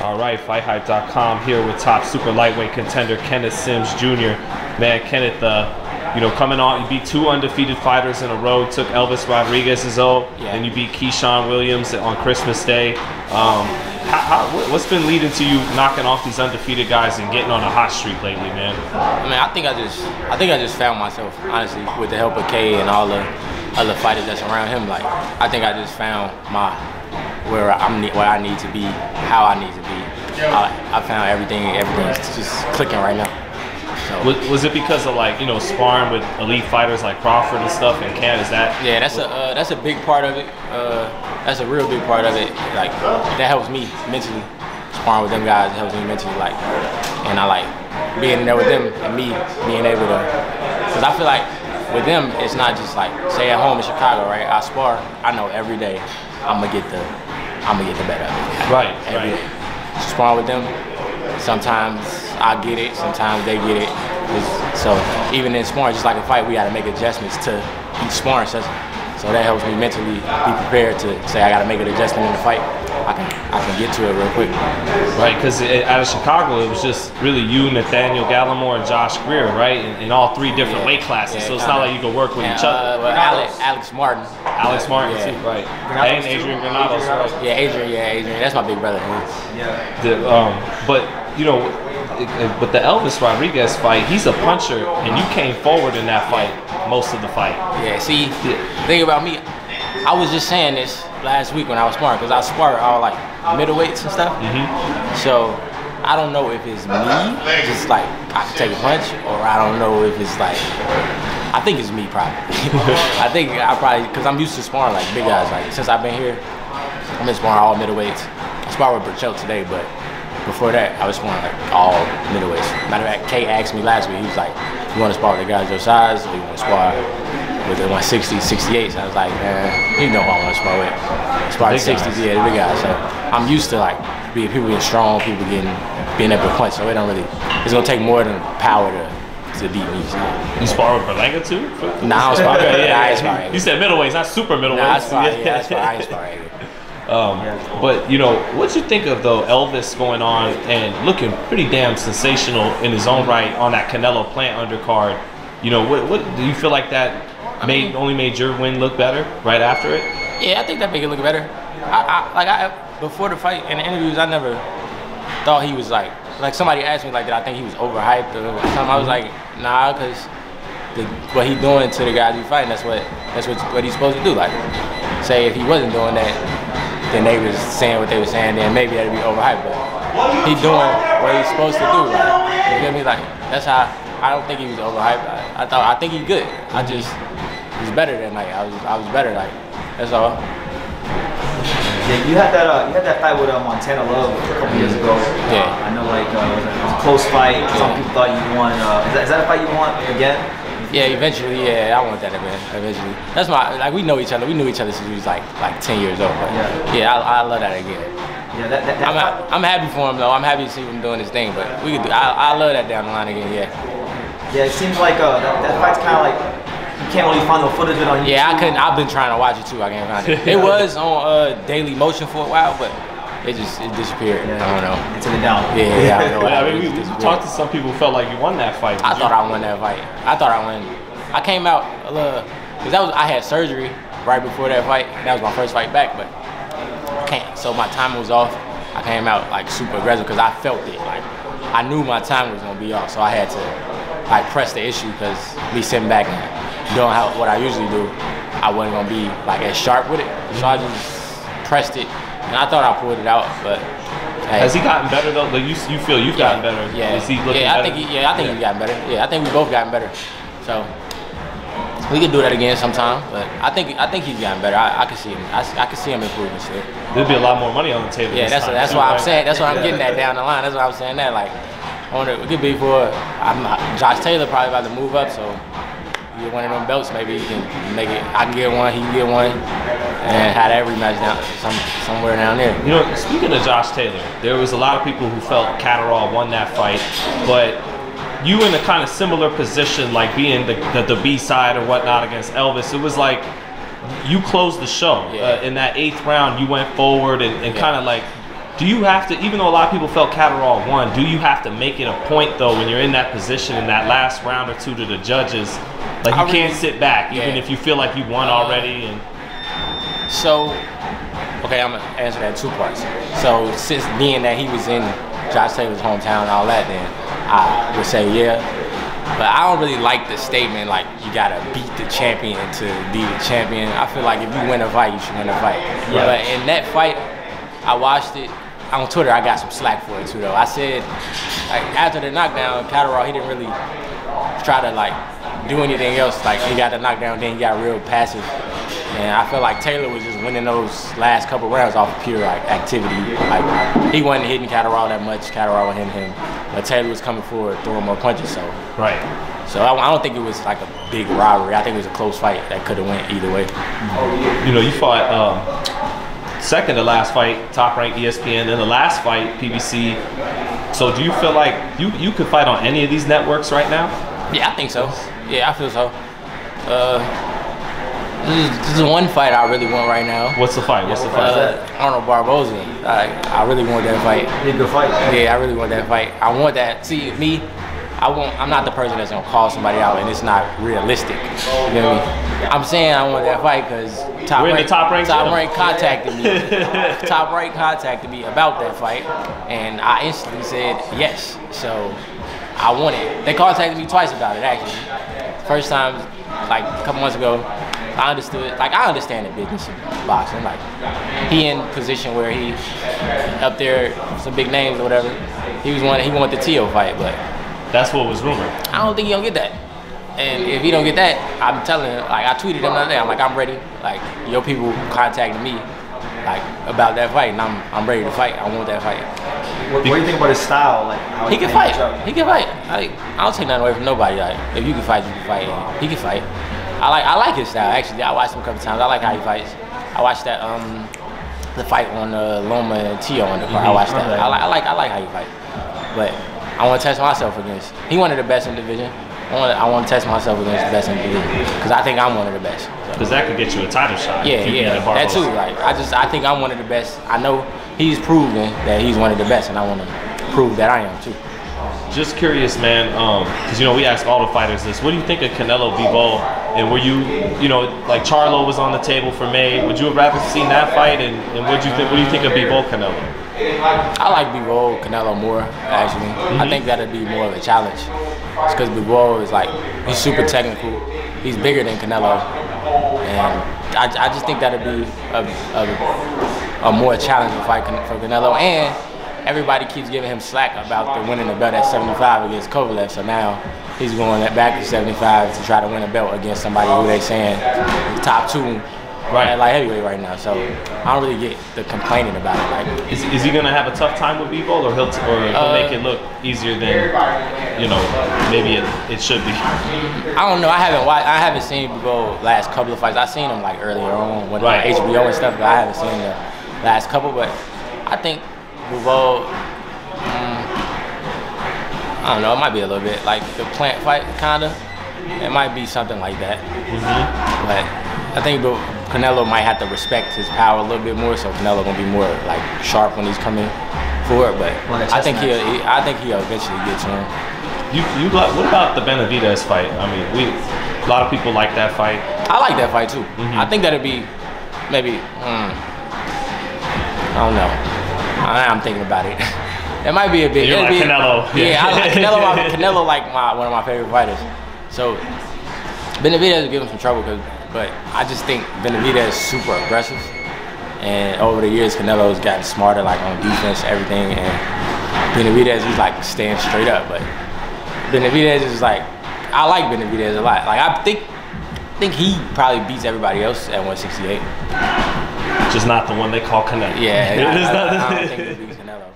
All right, FightHype.com here with top super lightweight contender Kenneth Sims Jr. Man, Kenneth, you know, coming on, you beat 2 undefeated fighters in a row. Took Elvis Rodriguez's O, and you beat Keyshawn Williams on Christmas Day. What's been leading to you knocking off these undefeated guys and getting on a hot streak lately, man? I mean, I think I just found myself, honestly, with the help of K and all the other fighters that's around him. Like, I think I just found where I need to be, how I need to be. I found everything's just clicking right now. So. Was it because of, like, you know, sparring with elite fighters like Crawford and stuff in Canada? Is that? Yeah, that's a big part of it. That's a real big part of it. Like, that helps me mentally. Sparring with them guys helps me mentally. Like, and I like being there with them and me being able to. Because I feel like with them, it's not just like, say at home in Chicago, right? I spar. I know every day I'm gonna get the better of it. Right. Every day. Sparring with them. Sometimes I get it, sometimes they get it. So even in sparring, just like a fight, we got to make adjustments to each sparring session. So that helps me mentally be prepared to say I got to make an adjustment in the fight. I can get to it real quick. Right, because out of Chicago, it was just really you, Nathaniel Gallimore, and Josh Greer, right? In all 3 different weight classes. So it's not like you can work with each other. Well, Alex Martin. Alex Martin, too, right? And Adrian Granados, right? Yeah, Adrian. That's my big brother. But you know, but the Elvis Rodriguez fight, he's a puncher, and you came forward in that fight most of the fight. Yeah, see, the thing about me, I was just saying this last week when I was sparring, because I spar all like middleweights and stuff. So I don't know if it's me, just like I can take a punch, or I don't know if it's like, I think it's me probably. Because I'm used to sparring like big guys. Like, since I've been here, I've been sparring all middleweights. I spar with Burchell today, but before that, I was sparring like all middleweights. Matter of fact, Kay asked me last week, he was like, you want to spar with the guys your size, or you want to spar with the 160s, 68s? I was like, man, you know who I want to spar with. Spar the 60s, yeah, the big guys. So I'm used to like people getting strong, people being able to punch. So it don't really, it's gonna take more than power to beat me. So. You spar with Berlanga too? Nah, I don't spar. I ain't spar. You said middleweights, not super middleweights. Nah, I ain't spar. But you know, what you think of though Elvis going on and looking pretty damn sensational in his own right on that Canelo Plant undercard? You know, what do you feel like that only made your win look better right after it? Yeah, I think that made it look better. Before the fight in the interviews, I never thought he was like somebody asked me like, did I think he was overhyped or something? I was like, nah, because what he doing to the guys he fighting, that's what he's supposed to do. Like, say if he wasn't doing that, then they was saying what they were saying, then maybe that'd be overhyped. But he doing what he's supposed to do. Like, you feel me? Like, that's how I don't think he was overhyped. I think he's good. He's better than like I was better. Like, that's all. Yeah, you had that fight with Montana Love a couple years ago. Yeah. I know, like, it was a close fight. Some people thought you won. Is that a fight you want again? Yeah, eventually, yeah, I want that again. Eventually, that's like we know each other. We knew each other since we was like 10 years old. But yeah, I love that again. Yeah, I'm happy for him though. I'm happy to see him doing his thing. But we could I love that down the line again. Yeah. Yeah, it seems like that fight's kind of like you can't really find no footage of it on YouTube. Yeah, I couldn't. I've been trying to watch it too. I can't find it. It was on Daily Motion for a while, but it disappeared. Yeah, I don't know. It's in the down. Yeah, I don't know. I mean, we talked to some people who felt like you won that fight. I thought I won that fight. I thought I won. I came out because I had surgery right before that fight. That was my first fight back, but so my timing was off. I came out like super aggressive because I felt it. Like, I knew my time was gonna be off, so I had to like press the issue because me sitting back and doing what I usually do, I wasn't gonna be like as sharp with it. So I just pressed it, and I thought I pulled it out. But hey. Has he gotten better though? Like you feel you've gotten better? Yeah. Is he looking better? I think he's gotten better. Yeah, I think we both gotten better. So we could do that again sometime. But I think he's gotten better. I can see him. I can see him improving still. There'd be a lot more money on the table. Yeah, that's why I'm saying. That's why I'm getting that down the line. That's why I'm saying that. Like, it could be for Josh Taylor probably about to move up, so you get one of them belts, maybe you can make it. I can get one, he can get one, and have that rematch down somewhere down there. You know, speaking of Josh Taylor, there was a lot of people who felt Catterall won that fight, but you in a kind of similar position, like being the B side or whatnot against Elvis. It was like you closed the show. In that 8th round, you went forward and kind of like Do you have to, even though a lot of people felt Catterall won, do you have to make it a point though when you're in that position in that last round or two to the judges? Like you can't sit back even if you feel like you won already. And so, okay, I'm gonna answer that 2 parts. So since being that he was in Josh Taylor's hometown and all that, then I would say yeah. But I don't really like the statement like you gotta beat the champion to be the champion. I feel like if you win a fight, you should win a fight. Yeah. But in that fight, I watched it. On Twitter, I got some slack for it too, though. I said, like, after the knockdown, Catterall, he didn't really try to like do anything else. Like, he got the knockdown, then he got real passive, and I feel like Taylor was just winning those last couple rounds off of pure like activity. Like, he wasn't hitting Catterall that much. Catterall was hitting him, but Taylor was coming forward, throwing more punches. So right. So I don't think it was like a big robbery. I think it was a close fight that could have went either way. You know, you fought. Second to last fight, Top Rank ESPN, then the last fight, PBC. So do you feel like you could fight on any of these networks right now? Yeah, I think so. Yeah, I feel so. This is one fight I really want right now. What's the fight? What's the fight? Arnold Barboza. I really want that fight. It's a good fight. Yeah, I really want that fight. I want that. See, me, I'm not the person that's gonna call somebody out and it's not realistic. You know what I mean? I'm saying I want that fight because Top Rank contacted me. Top Rank contacted me about that fight, and I instantly said yes. So I want it. They contacted me twice about it actually. First time, like a couple months ago, I understood. Like I understand the business of boxing. Like he in position where he up there, some big names or whatever. He wanted the Tio fight, but that's what was rumored. I don't think he gonna get that. And if he don't get that, I'm telling him, like I tweeted him the other day, I'm like, I'm ready. Like your people contacted me like about that fight and I'm ready to fight. I want that fight. What do you think about his style? Like he can fight. He can fight. Like I don't take nothing away from nobody. Like if you can fight, you can fight. He can fight. I like his style actually. I watched him a couple times. I like how he fights. I watched that the fight on Loma and Tio on the card. I watched that. I like how he fight. But I want to test myself against. He one of the best in the division. I want to test myself against the best in the division because I think I'm one of the best. Because that could get you a title shot. Yeah, that too. Like I think I'm one of the best. I know he's proven that he's one of the best, and I want to prove that I am too. Just curious, man, because you know we ask all the fighters this. What do you think of Canelo Bivol? And were you know, like Charlo was on the table for May. Would you have rather seen that fight? And what do you think of Bivol Canelo? I like Bivol Canelo more actually. I think that'd be more of a challenge. It's because Bivol is like he's super technical. He's bigger than Canelo, and I just think that'd be a more challenging fight for Canelo. And everybody keeps giving him slack about the winning the belt at 75 against Kovalev. So now he's going back to 75 to try to win a belt against somebody who they saying is top 2 at light heavyweight right now. So I don't really get the complaining about it. Like, is he gonna have a tough time with Bivol, or he'll make it look easier than you know maybe it should be? I don't know. I haven't seen Bivol last couple of fights. I've seen him like earlier on with HBO and stuff, but I haven't seen the last couple. But I think Bivol, I don't know, it might be a little bit like the Plant fight, kinda. It might be something like that. But I think Canelo might have to respect his power a little bit more, so Canelo gonna be more like sharp when he's coming forward. But I think he'll eventually get to him. What about the Benavidez fight? I mean, a lot of people like that fight. I like that fight too. I think that'd be maybe. I don't know. I'm thinking about it. It might be a bit. You're like Canelo. Yeah, I like Canelo. Canelo like one of my favorite fighters. So Benavidez will give him some trouble, but I just think Benavidez is super aggressive, and over the years Canelo's gotten smarter, like on defense, everything, and Benavidez he's like staying straight up. But Benavidez is like, I like Benavidez a lot. Like I think he probably beats everybody else at 168. Just not the one they call Canelo. Yeah, I don't think he beats Canelo.